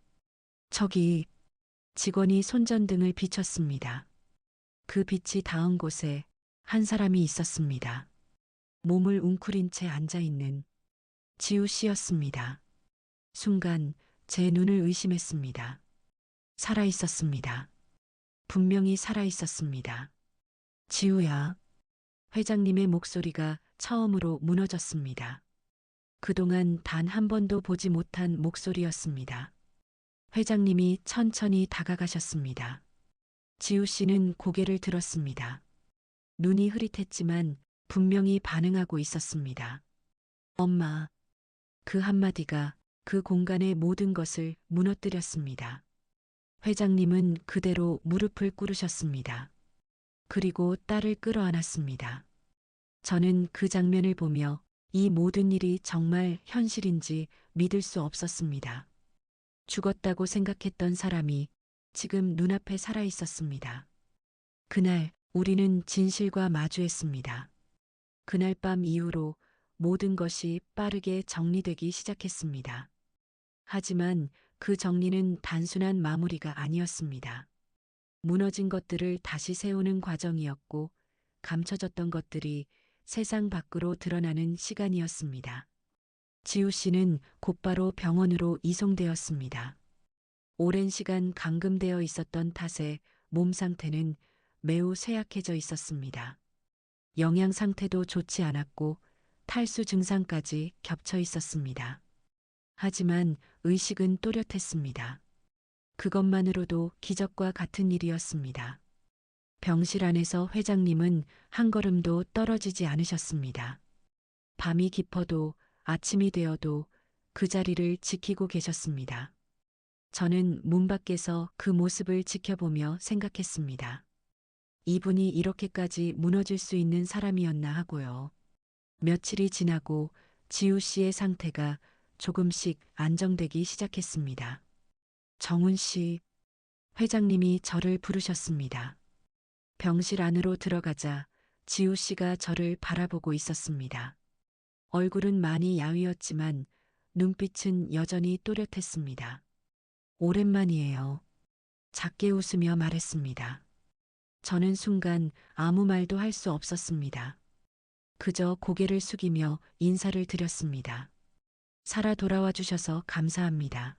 A: 저기. 직원이 손전등을 비췄습니다. 그 빛이 닿은 곳에 한 사람이 있었습니다. 몸을 웅크린 채 앉아있는 지우 씨였습니다. 순간 제 눈을 의심했습니다. 살아 있었습니다. 분명히 살아 있었습니다. 지우야. 회장님의 목소리가 처음으로 무너졌습니다. 그동안 단 한 번도 보지 못한 목소리였습니다. 회장님이 천천히 다가가셨습니다. 지우 씨는 고개를 들었습니다. 눈이 흐릿했지만 분명히 반응하고 있었습니다. 엄마. 그 한마디가 그 공간의 모든 것을 무너뜨렸습니다. 회장님은 그대로 무릎을 꿇으셨습니다. 그리고 딸을 끌어안았습니다. 저는 그 장면을 보며 이 모든 일이 정말 현실인지 믿을 수 없었습니다. 죽었다고 생각했던 사람이 지금 눈앞에 살아 있었습니다. 그날 우리는 진실과 마주했습니다. 그날 밤 이후로 모든 것이 빠르게 정리되기 시작했습니다. 하지만 그 정리는 단순한 마무리가 아니었습니다. 무너진 것들을 다시 세우는 과정이었고 감춰졌던 것들이 세상 밖으로 드러나는 시간이었습니다. 지우 씨는 곧바로 병원으로 이송되었습니다. 오랜 시간 감금되어 있었던 탓에 몸 상태는 매우 쇠약해져 있었습니다. 영양 상태도 좋지 않았고 탈수 증상까지 겹쳐 있었습니다. 하지만 의식은 또렷했습니다. 그것만으로도 기적과 같은 일이었습니다. 병실 안에서 회장님은 한 걸음도 떨어지지 않으셨습니다. 밤이 깊어도 아침이 되어도 그 자리를 지키고 계셨습니다. 저는 문 밖에서 그 모습을 지켜보며 생각했습니다. 이분이 이렇게까지 무너질 수 있는 사람이었나 하고요. 며칠이 지나고 지우 씨의 상태가 조금씩 안정되기 시작했습니다. 정훈 씨, 회장님이 저를 부르셨습니다. 병실 안으로 들어가자 지우 씨가 저를 바라보고 있었습니다. 얼굴은 많이 야위었지만 눈빛은 여전히 또렷했습니다. 오랜만이에요. 작게 웃으며 말했습니다. 저는 순간 아무 말도 할 수 없었습니다. 그저 고개를 숙이며 인사를 드렸습니다. 살아 돌아와 주셔서 감사합니다.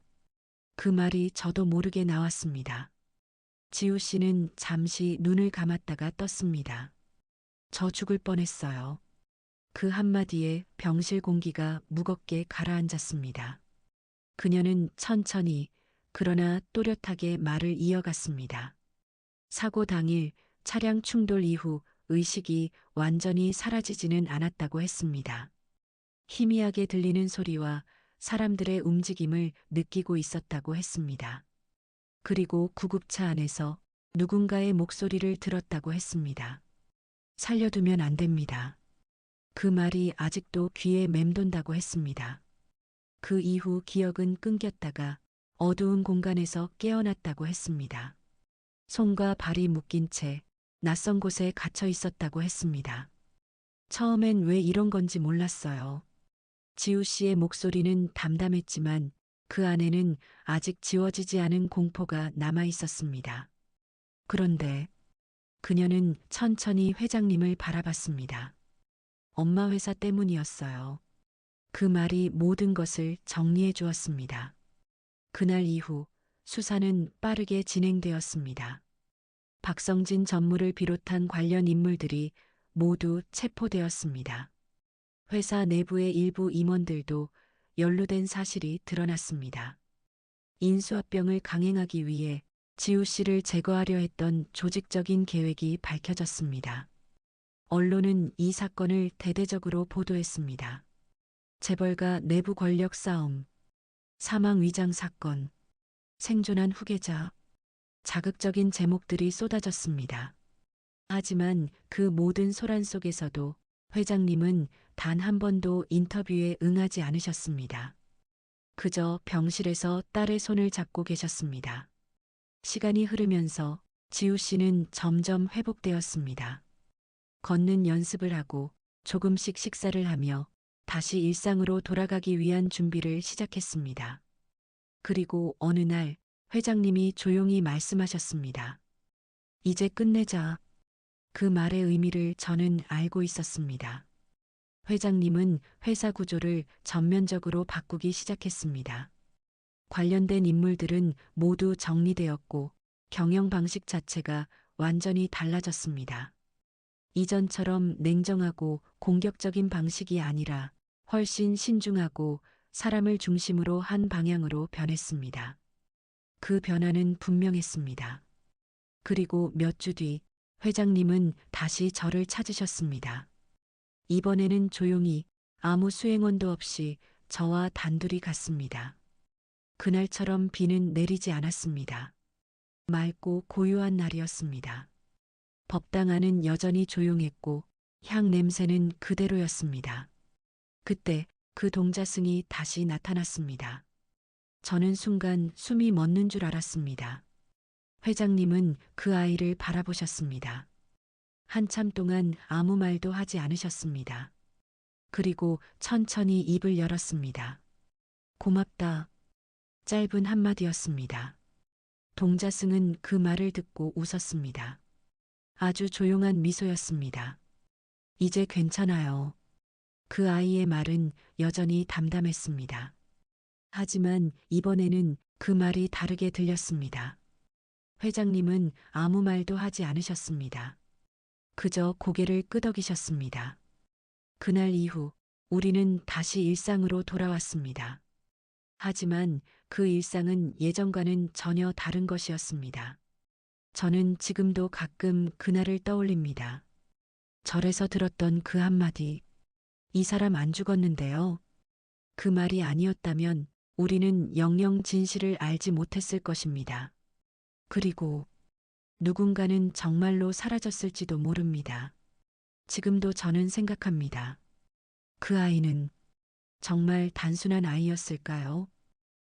A: 그 말이 저도 모르게 나왔습니다. 지우 씨는 잠시 눈을 감았다가 떴습니다. 저 죽을 뻔했어요. 그 한마디에 병실 공기가 무겁게 가라앉았습니다. 그녀는 천천히 그러나 또렷하게 말을 이어갔습니다. 사고 당일 차량 충돌 이후 의식이 완전히 사라지지는 않았다고 했습니다. 희미하게 들리는 소리와 사람들의 움직임을 느끼고 있었다고 했습니다. 그리고 구급차 안에서 누군가의 목소리를 들었다고 했습니다. 살려두면 안 됩니다. 그 말이 아직도 귀에 맴돈다고 했습니다. 그 이후 기억은 끊겼다가 어두운 공간에서 깨어났다고 했습니다. 손과 발이 묶인 채 낯선 곳에 갇혀 있었다고 했습니다. 처음엔 왜 이런 건지 몰랐어요. 지우 씨의 목소리는 담담했지만 그 안에는 아직 지워지지 않은 공포가 남아 있었습니다. 그런데 그녀는 천천히 회장님을 바라봤습니다. 엄마 회사 때문이었어요. 그 말이 모든 것을 정리해 주었습니다. 그날 이후 수사는 빠르게 진행되었습니다. 박성진 전무를 비롯한 관련 인물들이 모두 체포되었습니다. 회사 내부의 일부 임원들도 연루된 사실이 드러났습니다. 인수합병을 강행하기 위해 지우 씨를 제거하려 했던 조직적인 계획이 밝혀졌습니다. 언론은 이 사건을 대대적으로 보도했습니다. 재벌가 내부 권력 싸움, 사망 위장 사건, 생존한 후계자, 자극적인 제목들이 쏟아졌습니다. 하지만 그 모든 소란 속에서도 회장님은 단 한 번도 인터뷰에 응하지 않으셨습니다. 그저 병실에서 딸의 손을 잡고 계셨습니다. 시간이 흐르면서 지우 씨는 점점 회복되었습니다. 걷는 연습을 하고 조금씩 식사를 하며 다시 일상으로 돌아가기 위한 준비를 시작했습니다. 그리고 어느 날 회장님이 조용히 말씀하셨습니다. 이제 끝내자. 그 말의 의미를 저는 알고 있었습니다. 회장님은 회사 구조를 전면적으로 바꾸기 시작했습니다. 관련된 인물들은 모두 정리되었고 경영 방식 자체가 완전히 달라졌습니다. 이전처럼 냉정하고 공격적인 방식이 아니라 훨씬 신중하고 사람을 중심으로 한 방향으로 변했습니다. 그 변화는 분명했습니다. 그리고 몇 주 뒤 회장님은 다시 저를 찾으셨습니다. 이번에는 조용히 아무 수행원도 없이 저와 단둘이 갔습니다. 그날처럼 비는 내리지 않았습니다. 맑고 고요한 날이었습니다. 법당 안은 여전히 조용했고 향 냄새는 그대로였습니다. 그때 그 동자승이 다시 나타났습니다. 저는 순간 숨이 멎는 줄 알았습니다. 회장님은 그 아이를 바라보셨습니다. 한참 동안 아무 말도 하지 않으셨습니다. 그리고 천천히 입을 열었습니다. 고맙다. 짧은 한마디였습니다. 동자승은 그 말을 듣고 웃었습니다. 아주 조용한 미소였습니다. 이제 괜찮아요. 그 아이의 말은 여전히 담담했습니다. 하지만 이번에는 그 말이 다르게 들렸습니다. 회장님은 아무 말도 하지 않으셨습니다. 그저 고개를 끄덕이셨습니다. 그날 이후 우리는 다시 일상으로 돌아왔습니다. 하지만 그 일상은 예전과는 전혀 다른 것이었습니다. 저는 지금도 가끔 그날을 떠올립니다. 절에서 들었던 그 한마디, 이 사람 안 죽었는데요. 그 말이 아니었다면 우리는 영영 진실을 알지 못했을 것입니다. 그리고 누군가는 정말로 사라졌을지도 모릅니다. 지금도 저는 생각합니다. 그 아이는 정말 단순한 아이였을까요?